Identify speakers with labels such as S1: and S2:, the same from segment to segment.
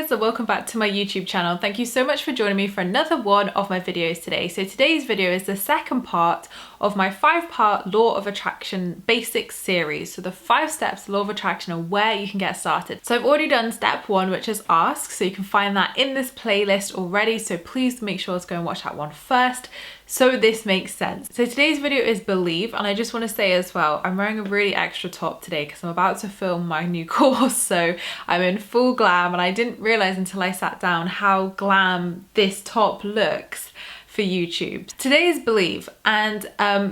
S1: guys, and welcome back to my YouTube channel. Thank you so much for joining me for another one of my videos today. So today's video is the second part of my 5-part Law of Attraction basics series. So the 5 steps Law of Attraction and where you can get started. So I've already done step 1, which is ask. So you can find that in this playlist already. So please make sure to go and watch that one first, so this makes sense. So today's video is believe, and I just want to say as well, I'm wearing a really extra top today because I'm about to film my new course, so I'm in full glam, and I didn't realize until I sat down how glam this top looks for YouTube. Today is believe, and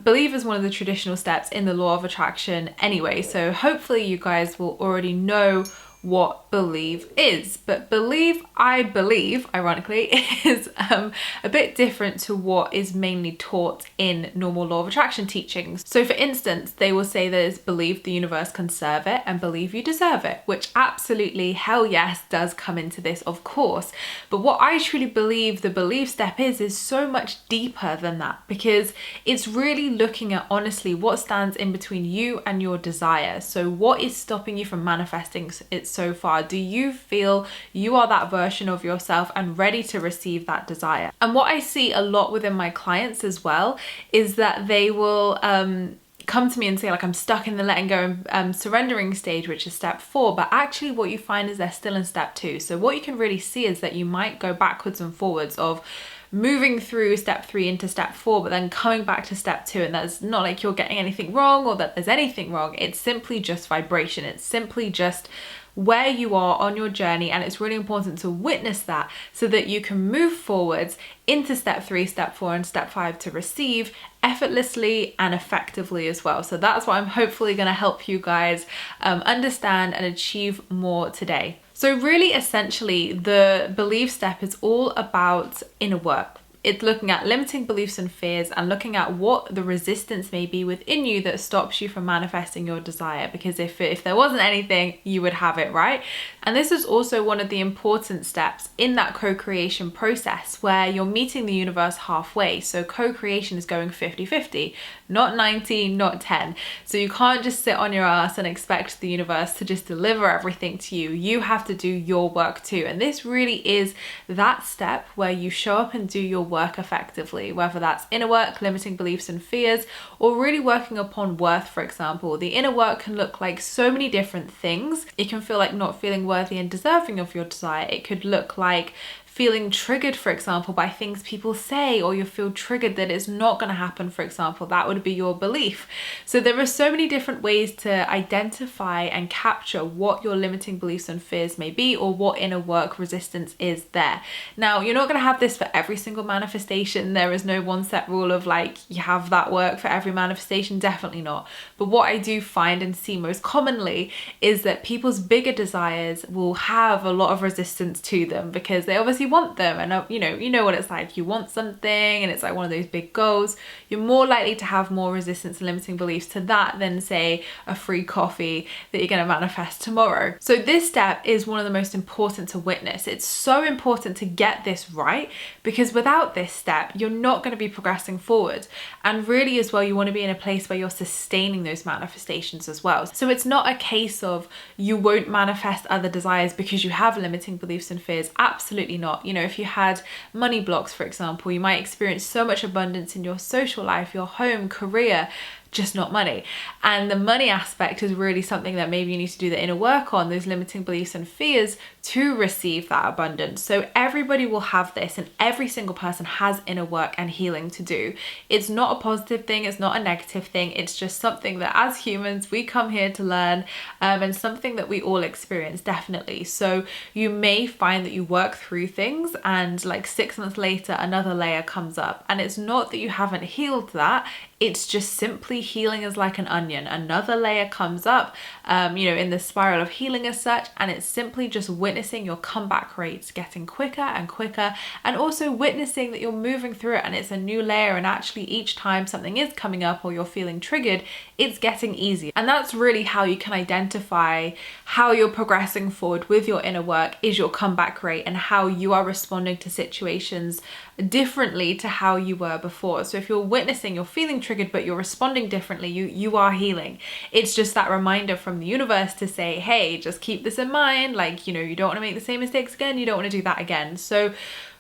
S1: believe is one of the traditional steps in the Law of Attraction anyway, so hopefully you guys will already know what believe is. But believe, I believe, ironically, is a bit different to what is mainly taught in normal Law of Attraction teachings. So for instance, they will say there's believe the universe can serve it and believe you deserve it, which absolutely, hell yes, does come into this, of course. But what I truly believe the believe step is so much deeper than that, because it's really looking at honestly what stands in between you and your desire. So what is stopping you from manifesting it so far? Do you feel you are that version of yourself and ready to receive that desire? And what I see a lot within my clients as well is that they will come to me and say, like, I'm stuck in the letting go and surrendering stage, which is step 4, but actually what you find is they're still in step 2. So what you can really see is that you might go backwards and forwards of moving through step 3 into step 4, but then coming back to step 2, and that's not like you're getting anything wrong or that there's anything wrong. It's simply just vibration. It's simply just where you are on your journey, and it's really important to witness that so that you can move forwards into step 3, step 4, and step 5 to receive effortlessly and effectively as well. So that's what I'm hopefully going to help you guys understand and achieve more today. So really, essentially, the belief step is all about inner work. It's looking at limiting beliefs and fears and looking at what the resistance may be within you that stops you from manifesting your desire. Because if there wasn't anything, you would have it, right? And this is also one of the important steps in that co-creation process where you're meeting the universe halfway. So co-creation is going 50-50, not 90, not 10. So you can't just sit on your ass and expect the universe to just deliver everything to you. You have to do your work too. And this really is that step where you show up and do your work effectively, whether that's inner work, limiting beliefs and fears, or really working upon worth, for example. The inner work can look like so many different things. It can feel like not feeling worthy and deserving of your desire. It could look like feeling triggered, for example, by things people say, or you feel triggered that it's not going to happen, for example. That would be your belief. So there are so many different ways to identify and capture what your limiting beliefs and fears may be, or what inner work resistance is there. Now, you're not going to have this for every single manifestation. There is no one set rule of like you have that work for every manifestation, definitely not. But what I do find and see most commonly is that people's bigger desires will have a lot of resistance to them because they obviously want them, and you know what it's like. You want something and it's like one of those big goals. You're more likely to have more resistance and limiting beliefs to that than say a free coffee that you're going to manifest tomorrow. So this step is one of the most important to witness. It's so important to get this right, because without this step you're not going to be progressing forward. And really as well, you want to be in a place where you're sustaining those manifestations as well. So it's not a case of you won't manifest other desires because you have limiting beliefs and fears. Absolutely not. You know, if you had money blocks, for example, you might experience so much abundance in your social life, your home, career, just not money. And the money aspect is really something that maybe you need to do the inner work on, those limiting beliefs and fears, to receive that abundance. So everybody will have this, and every single person has inner work and healing to do. It's not a positive thing, it's not a negative thing, it's just something that as humans we come here to learn, and something that we all experience, definitely. So you may find that you work through things and like 6 months later another layer comes up, and it's not that you haven't healed that, it's just simply healing is like an onion. Another layer comes up, in the spiral of healing as such, and it's simply just witnessing your comeback rates getting quicker and quicker, and also witnessing that you're moving through it and it's a new layer, and actually each time something is coming up or you're feeling triggered, it's getting easier. And that's really how you can identify how you're progressing forward with your inner work, is your comeback rate, and how you are responding to situations differently to how you were before. So if you're witnessing you're feeling triggered but you're responding differently, you are healing. It's just that reminder from the universe to say, hey, just keep this in mind, like, you know, you don't want to make the same mistakes again, you don't want to do that again. So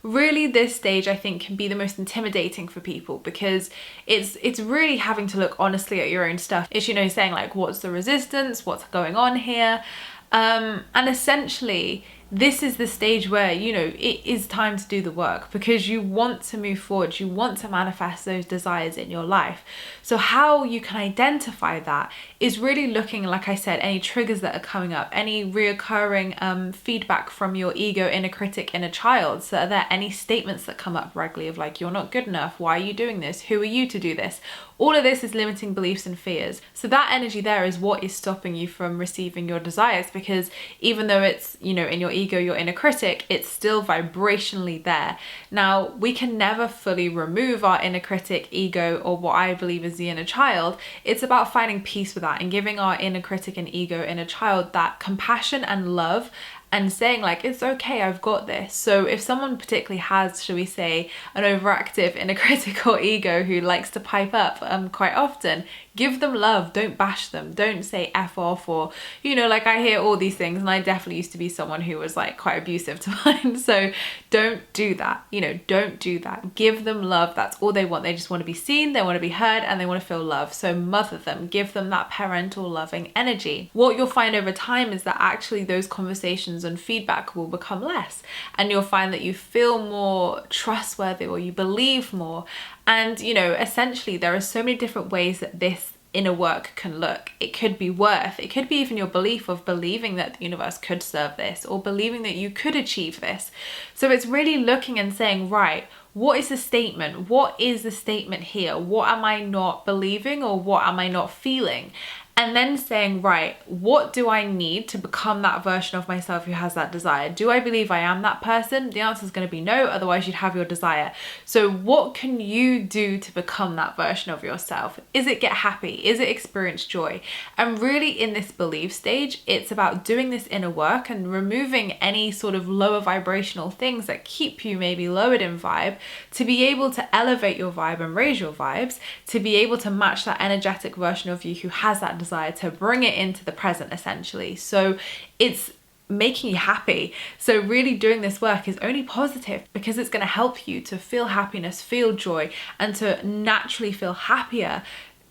S1: really this stage I think can be the most intimidating for people, because it's really having to look honestly at your own stuff. It's, you know, saying like, what's the resistance, what's going on here, and essentially this is the stage where, you know, it is time to do the work, because you want to move forward, you want to manifest those desires in your life. So how you can identify that is really looking, like I said, any triggers that are coming up, any reoccurring feedback from your ego, inner critic, inner child. So are there any statements that come up regularly of like, you're not good enough, why are you doing this, who are you to do this? All of this is limiting beliefs and fears. So that energy there is what is stopping you from receiving your desires, because even though it's, you know, in your ego, your inner critic, it's still vibrationally there. Now, we can never fully remove our inner critic, ego, or what I believe is the inner child. It's about finding peace with that and giving our inner critic and ego, inner child, that compassion and love, and saying like, it's okay, I've got this. So if someone particularly has, shall we say, an overactive inner critic or ego who likes to pipe up quite often, give them love, don't bash them, don't say F off, or, you know, like I hear all these things, and I definitely used to be someone who was like quite abusive to mine. So don't do that, you know, don't do that. Give them love, that's all they want. They just want to be seen, they want to be heard, and they want to feel love. So mother them, give them that parental loving energy. What you'll find over time is that actually those conversations and feedback will become less, and you'll find that you feel more trustworthy, or you believe more. And, you know, essentially there are so many different ways that this inner work can look. It could be worth, it could be even your belief of believing that the universe could serve this, or believing that you could achieve this. So it's really looking and saying, right, what is the statement? What is the statement here? What am I not believing, or what am I not feeling? And then saying, right, what do I need to become that version of myself who has that desire? Do I believe I am that person? The answer is going to be no, otherwise you'd have your desire. So what can you do to become that version of yourself? Is it get happy? Is it experience joy? And really in this belief stage, it's about doing this inner work and removing any sort of lower vibrational things that keep you maybe lowered in vibe, to be able to elevate your vibe and raise your vibes, to be able to match that energetic version of you who has that desire, to bring it into the present essentially. So it's making you happy. So really doing this work is only positive, because it's going to help you to feel happiness, feel joy, and to naturally feel happier.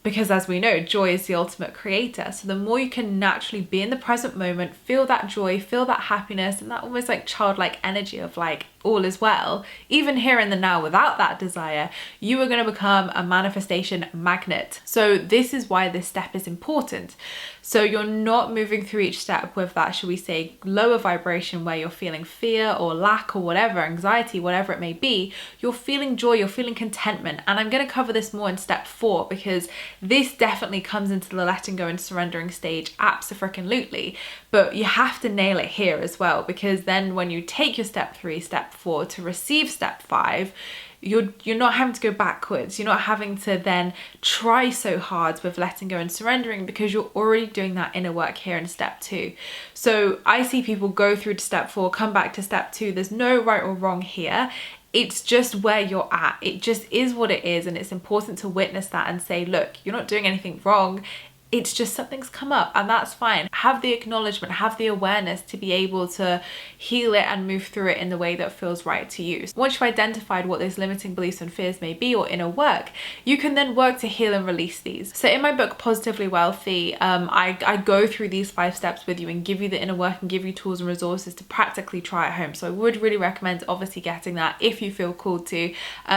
S1: Because as we know, joy is the ultimate creator. So the more you can naturally be in the present moment, feel that joy, feel that happiness, and that almost like childlike energy of like, all is well, even here in the now without that desire, you are going to become a manifestation magnet. So this is why this step is important. So you're not moving through each step with that, shall we say, lower vibration where you're feeling fear or lack or whatever, anxiety, whatever it may be. You're feeling joy, you're feeling contentment. And I'm going to cover this more in step 4, because this definitely comes into the letting go and surrendering stage, abso-freaking-lutely. But you have to nail it here as well, because then when you take your step 3, step 4 to receive step 5, you're not having to go backwards. You're not having to then try so hard with letting go and surrendering, because you're already doing that inner work here in step 2. So I see people go through to step 4, come back to step 2. There's no right or wrong here. It's just where you're at. It just is what it is. And it's important to witness that and say, look, you're not doing anything wrong. It's just something's come up, and that's fine. Have the acknowledgement, have the awareness to be able to heal it and move through it in the way that feels right to you. So once you've identified what those limiting beliefs and fears may be, or inner work, you can then work to heal and release these. So in my book, Positively Wealthy, I go through these 5 steps with you and give you the inner work and give you tools and resources to practically try at home. So I would really recommend obviously getting that if you feel called to,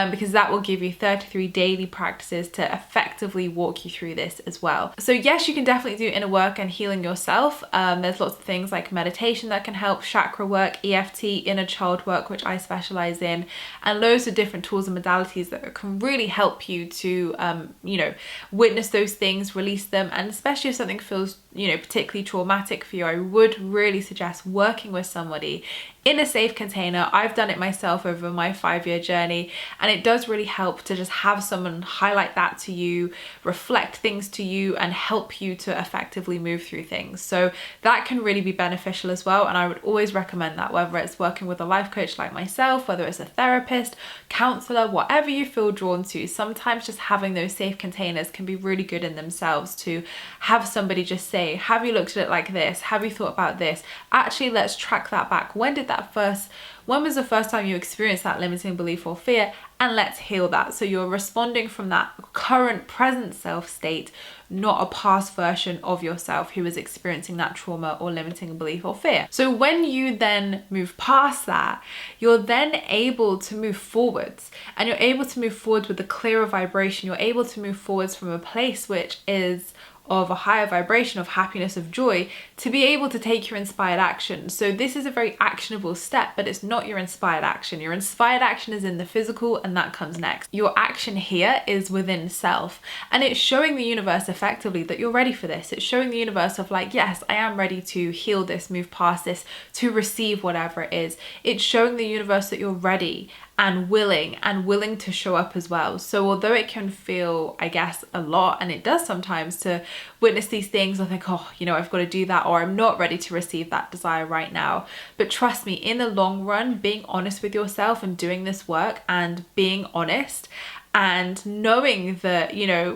S1: because that will give you 33 daily practices to effectively walk you through this as well. So yes, you can definitely do inner work and healing yourself. There's lots of things like meditation that can help, chakra work, EFT, inner child work, which I specialize in, and loads of different tools and modalities that can really help you to, you know, witness those things, release them, and especially if something feels particularly traumatic for you, I would really suggest working with somebody in a safe container. I've done it myself over my 5-year journey, and it does really help to just have someone highlight that to you, reflect things to you, and help you to effectively move through things. So that can really be beneficial as well, and I would always recommend that, whether it's working with a life coach like myself, whether it's a therapist, counselor, whatever you feel drawn to. Sometimes just having those safe containers can be really good in themselves, to have somebody just say, have you looked at it like this? Have you thought about this? Actually, let's track that back. When was the first time you experienced that limiting belief or fear? And let's heal that. So you're responding from that current present self state, not a past version of yourself who is experiencing that trauma or limiting belief or fear. So when you then move past that, you're then able to move forwards, and you're able to move forwards with a clearer vibration. You're able to move forwards from a place which is of a higher vibration of happiness, of joy, to be able to take your inspired action. So this is a very actionable step, but it's not your inspired action. Your inspired action is in the physical, and that comes next. Your action here is within self, and it's showing the universe effectively that you're ready for this. It's showing the universe of like, yes, I am ready to heal this, move past this, to receive whatever it is. It's showing the universe that you're ready and willing to show up as well. So although it can feel, I guess, a lot, and it does sometimes, to witness these things and think, oh, I've got to do that, or I'm not ready to receive that desire right now. But trust me, in the long run, being honest with yourself and doing this work and being honest and knowing that,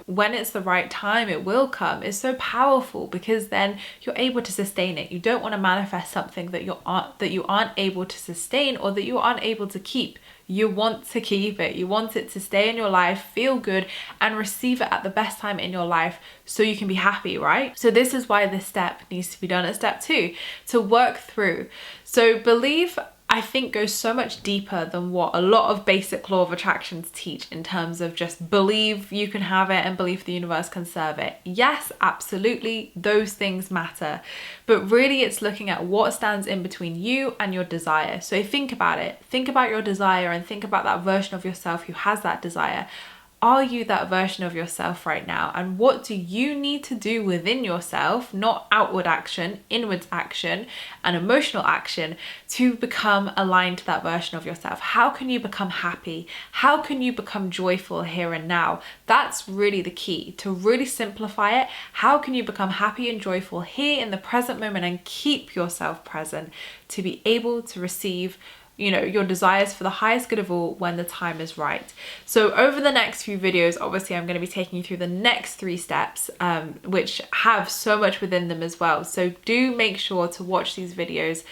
S1: when it's the right time, it will come, is so powerful, because then you're able to sustain it. You don't want to manifest something that you aren't able to sustain, or that you aren't able to keep. You want to keep it. You want it to stay in your life, feel good, and receive it at the best time in your life, so you can be happy, right? So this is why this step needs to be done at step 2, to work through. So believe, I think, goes so much deeper than what a lot of basic law of attractions teach, in terms of just believe you can have it and believe the universe can serve it. Yes, absolutely, those things matter, but really it's looking at what stands in between you and your desire. So think about it. Think about your desire, and think about that version of yourself who has that desire. Are you that version of yourself right now? And what do you need to do within yourself, not outward action, inwards action and emotional action, to become aligned to that version of yourself? How can you become happy? How can you become joyful here and now? That's really the key, to really simplify it. How can you become happy and joyful here in the present moment, and keep yourself present to be able to receive your desires for the highest good of all when the time is right? So over the next few videos, obviously I'm going to be taking you through the next 3 steps, which have so much within them as well. So do make sure to watch these videos,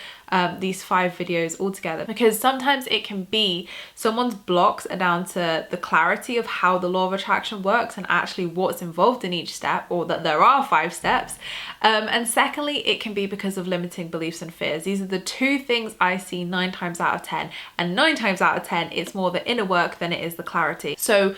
S1: these 5 videos all together, because sometimes it can be someone's blocks are down to the clarity of how the law of attraction works and actually what's involved in each step, or that there are 5 steps. And secondly, it can be because of limiting beliefs and fears. These are the 2 things I see 9 times out of 10, and 9 times out of 10 it's more the inner work than it is the clarity. So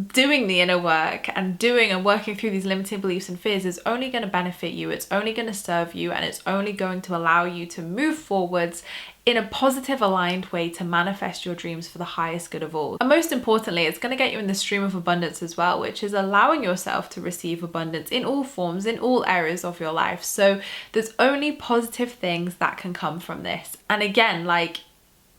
S1: doing the inner work and working through these limiting beliefs and fears is only going to benefit you. It's only going to serve you, and it's only going to allow you to move forwards in a positive, aligned way to manifest your dreams for the highest good of all. And most importantly, it's going to get you in the stream of abundance as well, which is allowing yourself to receive abundance in all forms, in all areas of your life. So there's only positive things that can come from this. And again,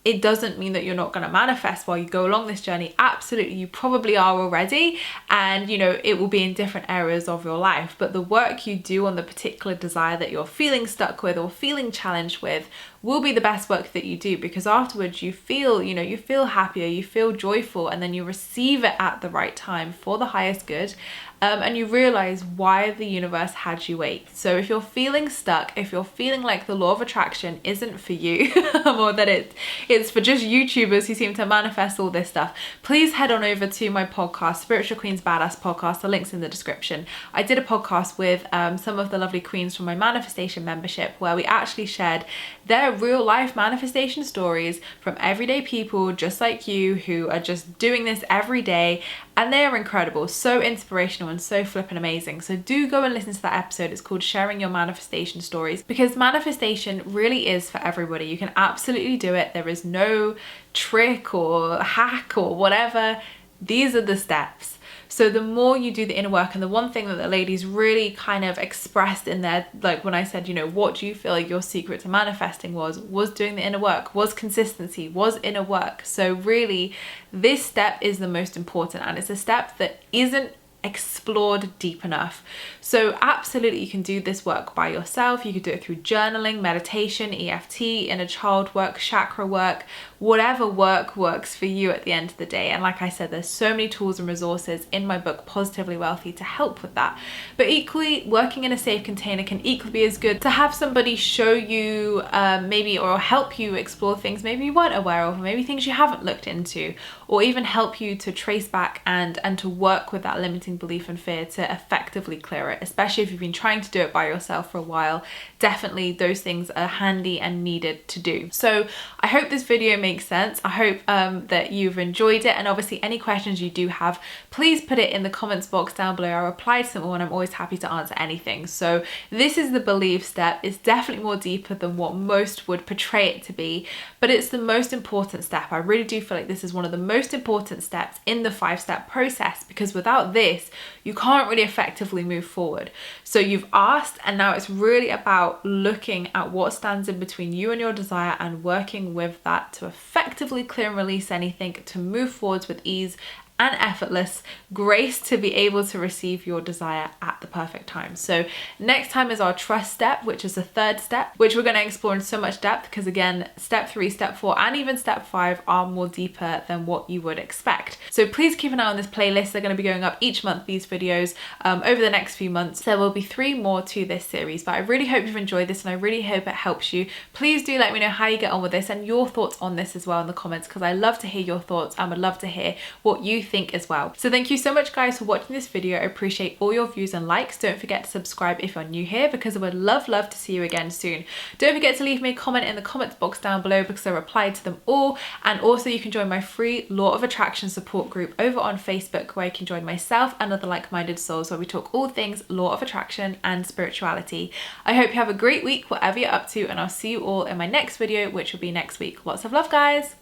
S1: it doesn't mean that you're not going to manifest while you go along this journey. Absolutely, you probably are already, and it will be in different areas of your life. But the work you do on the particular desire that you're feeling stuck with or feeling challenged with will be the best work that you do, because afterwards you feel, you feel happier, you feel joyful, and then you receive it at the right time for the highest good. And you realize why the universe had you wait. So if you're feeling stuck, if you're feeling like the law of attraction isn't for you, or that it's for just YouTubers who seem to manifest all this stuff, please head on over to my podcast, Spiritual Queens Badass Podcast. The link's in the description. I did a podcast with some of the lovely queens from my manifestation membership, where we actually shared their real life manifestation stories from everyday people just like you, who are just doing this every day, and they are incredible, so inspirational and so flippin' amazing. So do go and listen to that episode. It's called Sharing Your Manifestation Stories, because manifestation really is for everybody. You can absolutely do it. There is no trick or hack or whatever. These are the steps. So the more you do the inner work, and the one thing that the ladies really kind of expressed in there, like when I said, you know, what do you feel like your secret to manifesting was doing the inner work, was consistency, was inner work. So really this step is the most important, and it's a step that isn't explored deep enough. So absolutely you can do this work by yourself. You could do it through journaling, meditation, EFT, inner child work, chakra work, whatever work works for you at the end of the day. And like I said, there's so many tools and resources in my book Positively Wealthy to help with that. But equally, working in a safe container can equally be as good to have somebody show you maybe, or help you explore things maybe you weren't aware of, or maybe things you haven't looked into, or even help you to trace back and to work with that limiting belief and fear to effectively clear it. Especially if you've been trying to do it by yourself for a while, definitely those things are handy and needed to do. So I hope this video makes sense. I hope that you've enjoyed it, and obviously any questions you do have, please put it in the comments box down below. I reply to them all and I'm always happy to answer anything. So this is the belief step. It's definitely more deeper than what most would portray it to be, but it's the most important step. I really do feel like this is one of the most important steps in the 5-step process, because without this you can't really effectively move forward. So you've asked, and now it's really about looking at what stands in between you and your desire and working with that to effectively clear and release anything, to move forwards with ease and effortless grace to be able to receive your desire at the perfect time. So next time is our trust step, which is the 3rd step, which we're going to explore in so much depth, because again, step 3, step 4, and even step 5 are more deeper than what you would expect. So please keep an eye on this playlist. They're going to be going up each month, these videos, over the next few months. There will be 3 more to this series, but I really hope you've enjoyed this and I really hope it helps you. Please do let me know how you get on with this and your thoughts on this as well in the comments, because I love to hear your thoughts and would love to hear what you think as well. So thank you so much guys for watching this video. I appreciate all your views and likes. Don't forget to subscribe if you're new here, because I would love to see you again soon. Don't forget to leave me a comment in the comments box down below, because I replied to them all. And also you can join my free Law of Attraction support group over on Facebook, where you can join myself and other like-minded souls, where we talk all things Law of Attraction and spirituality. I hope you have a great week whatever you're up to, and I'll see you all in my next video, which will be next week. Lots of love guys.